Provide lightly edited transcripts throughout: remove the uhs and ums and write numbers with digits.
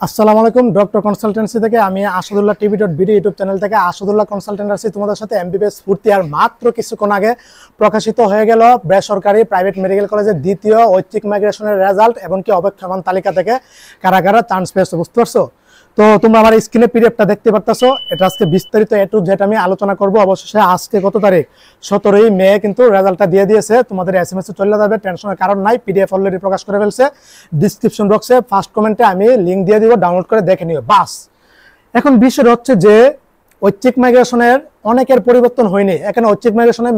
আসসালামু আলাইকুম। Doctor consultancy থেকে আমি আসাদুল্লাহ টিভি.ভিডিও ইউটিউব চ্যানেল থেকে আসাদুল্লাহ কনসালটেন্সি তোমাদের সাথে এমবিবিএস ভর্তি আর মাত্র কিছুক্ষণ আগে প্রকাশিত হয়ে গেল বেসরকারি প্রাইভেট মেডিকেল কলেজের দ্বিতীয় ঐচ্ছিক মাইগ্রেশনের রেজাল্ট এবং কি অপেক্ষমান তালিকা থেকে কারা কারা চান্স পেয়েছে বুঝতে পারছো। তো তোমরা আমার স্ক্রিনে পিডিএফটা দেখতে পারতেছো। এটা আজকে বিস্তারিত এ টু জেড আমি আলোচনা করব। অবশেষে আজকে কত তারিখ 17ই মে কিন্তু রেজাল্টটা দিয়ে দিয়েছে, তোমাদের এসএমএস এ চলে যাবে, টেনশনের কারণ নাই। পিডিএফ অলরেডি প্রকাশ করে ফেলছে। ডিসক্রিপশন বক্সে ফার্স্ট কমেন্টে আমি লিংক দিয়ে দিব, ডাউনলোড করে দেখে নিও বাস। এখন বিষয় হচ্ছে যে ঐচ্ছিক মাইগ্রেশনের অনেকের পরিবর্তন হয়নি। এখানে ঐচ্ছিক মাইগ্রেশনের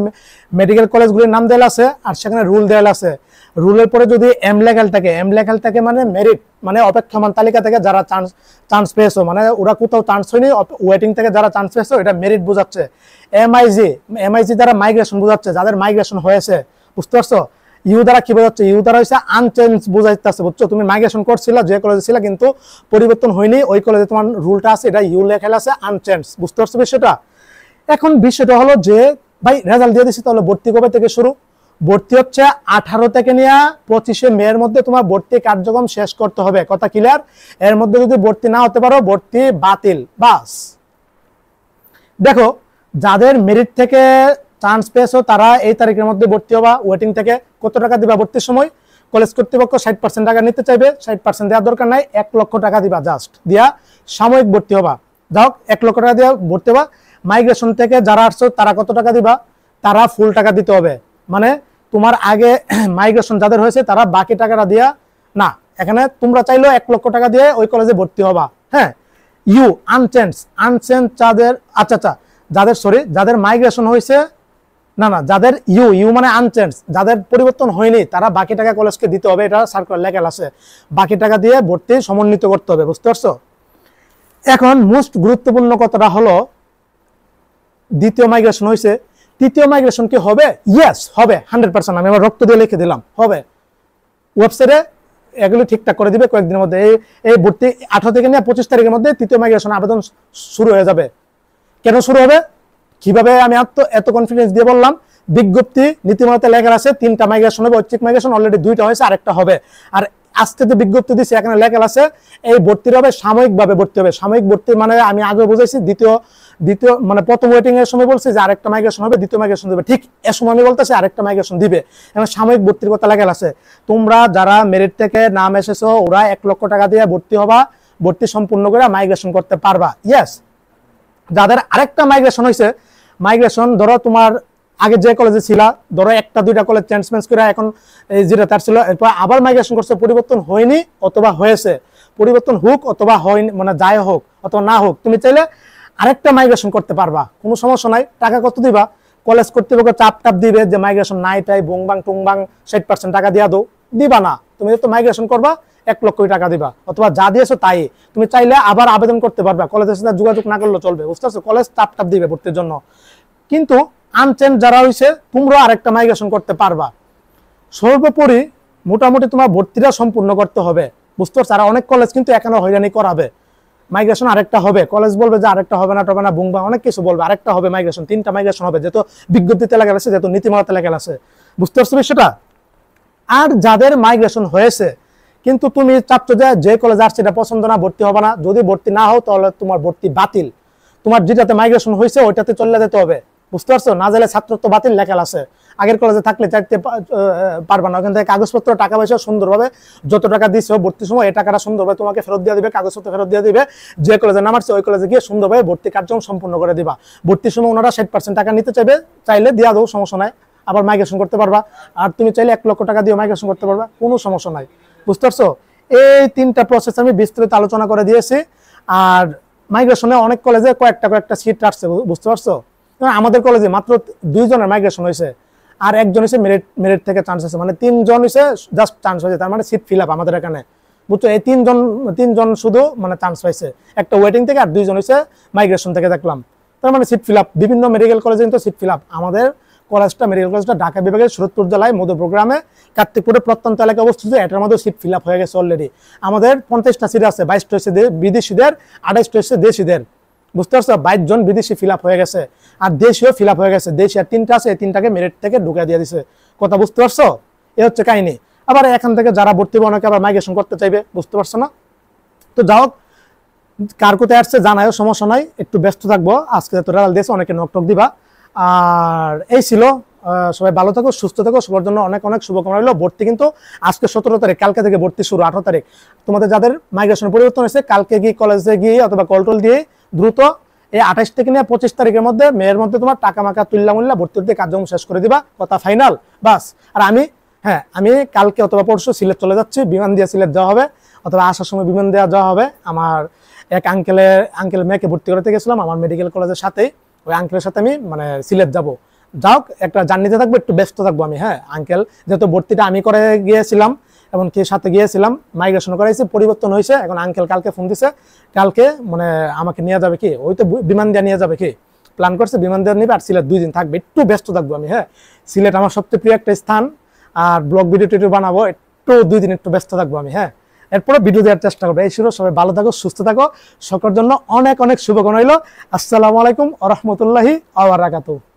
মেডিকেল কলেজগুলির নাম দেওয়া আছে আর সেখানে রুল দেওয়া আছে। রুলের পরে যদি এম লেখাল থাকে মানে মেরিট, মানে অপেক্ষমান তালিকা থেকে যারা চান্স পেয়েছো, মানে ওরা কোথাও চান্স হয়নি, ওয়েটিং থেকে যারা চান্স পেয়েছো, এটা মেরিট বোঝাচ্ছে। এমআইজি দ্বারা মাইগ্রেশন বোঝাচ্ছে, যাদের মাইগ্রেশন হয়েছে, বুঝতে পারছো। ইউ দ্বারা কি বোঝাচ্ছে? ইউ দ্বারা হচ্ছে আনচেঞ্জ বোঝাইতেছে, বুঝছো। তুমি মাইগ্রেশন করছিল, যে কলেজে ছিল কিন্তু পরিবর্তন হয়নি, ওই কলেজে তোমার রুলটা আছে, এটা ইউ লেখা আছে আনচেঞ্জ, বুঝতে পারছো বিষয়টা। এখন বিষয়টা হলো যে ভাই রেজাল্ট দিয়ে দিচ্ছি, তাহলে ভর্তি কবে থেকে শুরু? ভর্তি হচ্ছে 18 থেকে নিয়ে 25শে মে এর মধ্যে তোমার ভর্তি কার্যক্রম শেষ করতে হবে, কথা ক্লিয়ার। এর মধ্যে যদি ভর্তি না হতে পারো, ভর্তি বাতিল, বাস। দেখো, যাদের মেরিট থেকে চান্স পেয়েছো তারা এই তারিখের মধ্যে ভর্তি হবা। ওয়েটিং থেকে কত টাকা দিবা ভর্তির সময়? কলেজ কর্তৃপক্ষ 60% টাকা নিতে চাইবে, 60% দেওয়ার দরকার নাই, 1 লক্ষ টাকা দিবা জাস্ট, দিয়া সাময়িক ভর্তি হবা। যাও 1 লক্ষ টাকা দিয়ে ভর্তি হবা। মাইগ্রেশন থেকে যারা আসছো তারা কত টাকা দিবা? তারা ফুল টাকা দিতে হবে। মানে তোমার আগে মাইগ্রেশন যাদের হয়েছে তারা বাকি টাকাটা দিয়া না, এখানে তোমরা চাইলেও 1 লক্ষ টাকা দিয়ে ওই কলেজে ভর্তি হবা। হ্যাঁ, ইউ আনচেঞ্জ যাদের, আচ্ছা যাদের মাইগ্রেশন হয়েছে, না যাদের ইউ মানে আনচেঞ্জ, যাদের পরিবর্তন হয়নি তারা বাকি টাকা কলেজকে দিতে হবে, এটা সার্কুলার লেখা আছে। বাকি টাকা দিয়ে ভর্তি সমন্বিত করতে হবে, বুঝতে পারছো। এখন মোস্ট গুরুত্বপূর্ণ কথাটা হলো, দ্বিতীয় মাইগ্রেশন হয়েছে, তৃতীয় মাইগ্রেশন কি হবে? ইয়েস হবে, 100%। আমি আমার রক্ত দিয়ে লিখে দিলাম হবে। ওয়েবসাইটে এগুলো ঠিকঠাক করে দিবে কয়েকদিনের মধ্যে। এই ভর্তি 18 থেকে নিয়ে 25 তারিখের মধ্যে তৃতীয় মাইগ্রেশন আবেদন শুরু হয়ে যাবে। কেন শুরু হবে, কিভাবে, আমি এত কনফিডেন্স দিয়ে বললাম। বিজ্ঞপ্তি নীতিমালাতে লেখা আছে 3টা মাইগ্রেশন হবে, ঐচ্ছিক মাইগ্রেশন অলরেডি 2টা হয়েছে, আরেকটা হবে। আর আজকে যে বিজ্ঞপ্তি দিচ্ছে এখানে লেখা আছে এই ভর্তির হবে সাময়িকভাবে ভর্তি হবে। সাময়িক ভর্তি মানে আমি আগে বুঝাইছি, দ্বিতীয় মানে প্রথম ওয়েটিং এর সময় বলছি যে আরেকটা মাইগ্রেশন হবে, দ্বিতীয় মাইগ্রেশন দিবে, ঠিক এর সময় আমি বলতেছি আরেকটা মাইগ্রেশন দিবে। এবং সাময়িক ভর্তির কথা লেখা আছে। তোমরা যারা মেরিট থেকে নাম এসেছো ওরা 1 লক্ষ টাকা দিয়ে ভর্তি হবা, ভর্তি সম্পূর্ণ করে মাইগ্রেশন করতে পারবা। ইয়েস, যাদের আরেকটা মাইগ্রেশন হয়েছে, মাইগ্রেশন ধরো তোমার আগে যে কলেজে ছিল, ধরো 1টা 2টা কলেজ চেঞ্জ করে এখন যেটা তার ছিল, এরপর আবার মাইগ্রেশন করছে, পরিবর্তন হয়নি অথবা হয়েছে, পরিবর্তন হোক অথবা হয়নি, মানে যাই হোক অথবা না হোক, তুমি চাইলে আরেকটা মাইগ্রেশন করতে পারবা, কোনো সমস্যা নাই। টাকা কত দিবা? কলেজ কর্তৃপক্ষ চাপ দিবে যে মাইগ্রেশন নাই তাই বুংবাং টুংবাং 60% টাকা দিয়া দাও, দিবা না। তুমি তো মাইগ্রেশন করবা, 1 লক্ষ টাকা দিবা, অথবা যা দিয়েছো তাই। তুমি চাইলে আবার আবেদন করতে পারবা, কলেজের সাথে যোগাযোগ না করলেও চলবে, বুঝতে পারছো। কলেজ চাপ দিবে ভর্তির জন্য। কিন্তু আনচেঞ্জ যারা হয়েছে তোমরা আরেকটা মাইগ্রেশন করতে পারবা। সর্বোপরি মোটামুটি তোমার ভর্তিটা সম্পূর্ণ করতে হবে, বুঝতে পারছো। আর অনেক কলেজ কিন্তু এখনো হয়রানি করাবে, মাইগ্রেশন আরেকটা হবে, কলেজ বলবে যে আরেকটা হবে না, টবে না, বুংবা অনেক কিছু বলবে, আরেকটা হবে মাইগ্রেশন, 3টা মাইগ্রেশন হবে, যেহেতু বিজ্ঞপ্তিতে লেখা আছে, যেহেতু নীতিমালাতে লেখা আছে, বুঝতে পারছো বিষয়টা। আর যাদের মাইগ্রেশন হয়েছে কিন্তু তুমি চাচ্ছ যে কলেজ আসছে এটা পছন্দ না, ভর্তি হবে না, যদি ভর্তি না হও তাহলে তোমার ভর্তি বাতিল। তোমার যেটাতে মাইগ্রেশন হয়েছে ওইটাতে চলে যেতে হবে, বুঝতে পারছো। না গেলে ছাত্রত্ব বাতিল লেখা আছে। আগের কলেজে থাকলে চাইতে পারবা না, ওখান থেকে কাগজপত্র টাকা পয়সা সুন্দরভাবে যত টাকা দিছো ভর্তির সময় এই টাকাটা সুন্দরভাবে তোমাকে ফেরত দিয়ে দিবে, কাগজপত্র ফেরত দিয়ে দিবে। যে কলেজে নামাচ্ছে ওই কলেজে গিয়ে সুন্দরভাবে ভর্তি কার্যক্রম সম্পূর্ণ করে দিবা। ভর্তির সময় ওনারা 60% টাকা নিতে চাইলে দিয়া দাও, সমস্যা নাই, আবার মাইগ্রেশন করতে পারবা। আর তুমি চাইলে 1 লক্ষ টাকা দিয়ে মাইগ্রেশন করতে পারবা, কোনো সমস্যা নাই, বুঝতে পারছো। এই 3টা প্রসেস আমি বিস্তারিত আলোচনা করে দিয়েছি। আর মাইগ্রেশনে অনেক কলেজে কয়েকটা সিট আসছে, বুঝতে পারছো। আমাদের কলেজে মাত্র 2 জনের মাইগ্রেশন হয়েছে, আর একজন হয়েছে মেরিট থেকে চান্স হয়েছে, মানে 3 জন হয়েছে জাস্ট চান্স হয়েছে, তার মানে সিট ফিল আপ আমাদের এখানে, বুঝছো। এই 3 জন শুধু মানে চান্স পাইছে, একটা ওয়েটিং থেকে, আর 2 জন হয়েছে মাইগ্রেশন থেকে দেখলাম, তার মানে সিট ফিল আপ। বিভিন্ন মেডিকেল কলেজে কিন্তু সিট ফিল আপ। আমাদের কলেজটা, মেডিকেল কলেজটা ঢাকা বিভাগের শরৎপুর জেলায় মধুপুর গ্রামে কার্তিকপুরের প্রত্যন্ত এলাকায় অবস্থিত। এটার মধ্যে সিট ফিল আপ হয়ে গেছে অলরেডি। আমাদের 50টা সিট আছে, 22টা হচ্ছে বিদেশিদের, 28টা হচ্ছে দেশিদের, বুঝতে পারছো। 22 জন বিদেশি ফিল আপ হয়ে গেছে, আর দেশীয় ফিল আপ হয়ে গেছে। দেশি আর 3টা আছে, এই 3টাকে মেরিট থেকে ঢুকে দিয়ে দিছে, কথা বুঝতে পারছো। এ হচ্ছে কাহিনী। আবার এখান থেকে যারা ভর্তি হবে অনেকে আবার মাইগ্রেশন করতে চাইবে, বুঝতে পারছো না। তো যাও কার কোথায় আসছে জানায়ও, সমস্যা নাই, একটু ব্যস্ত থাকবো আজকে, তো রেজাল্ট দিয়েছে, অনেকে নক টক দিবা। আর এই ছিল, সবাই ভালো থাকো, সুস্থ থাকো, সবার জন্য অনেক অনেক শুভকামনা রইল। ভর্তি কিন্তু আজকে 17 তারিখ, কালকে থেকে ভর্তি শুরু 18 তারিখ। তোমাদের যাদের মাইগ্রেশন পরিবর্তন হয়েছে, কালকে গিয়ে কলেজে গিয়ে অথবা কলটল দিয়ে দ্রুত এই 28 থেকে নিয়ে 25 তারিখের মধ্যে, মেয়ের মধ্যে তোমার টাকা মাকা তুল্লা মুল্লা ভর্তি হতে কার্যক্রম শেষ করে দিবা, কথা ফাইনাল, বাস। আর আমি কালকে অথবা পরশু সিলেট চলে যাচ্ছি, বিমান দিয়ে সিলেট যাওয়া হবে, অথবা আসার সময় বিমান দেওয়া যাওয়া হবে। আমার এক আঙ্কেল মেয়েকে ভর্তি করতে গেছিলাম আমার মেডিকেল কলেজের সাথেই, ওই আঙ্কেলের সাথে আমি মানে সিলেট যাব। যাও একটা জার্নিতে থাকবো, একটু ব্যস্ত থাকবো আমি। আঙ্কেল যেহেতু ভর্তিটা আমি করে গিয়েছিলাম, এমনকি সাথে গিয়েছিলাম, মাইগ্রেশন করাইছি, পরিবর্তন হয়েছে, এখন আঙ্কেল কালকে ফোন দিছে, কালকে মানে আমাকে নিয়ে যাবে কি, ওই তো বিমান দিয়ে নিয়ে যাবে কি, প্ল্যান করছে বিমান দিয়ে নিবে, আর সিলেট 2 দিন থাকবে, একটু ব্যস্ত থাকবো আমি। সিলেট আমার সবচেয়ে প্রিয় একটা স্থান, আর ব্লগ ভিডিও টিডিও বানাবো, একটু 2 দিন একটু ব্যস্ত থাকবো আমি। এরপরে ভিডিও দেওয়ার চেষ্টা করবো। এই ছিল, সবাই ভালো থাকো, সুস্থ থাকো, সকলের জন্য অনেক অনেক শুভকামনা রইল। আসসালামু আলাইকুম ওয়া রাহমাতুল্লাহি ওয়া বারাকাতুহু।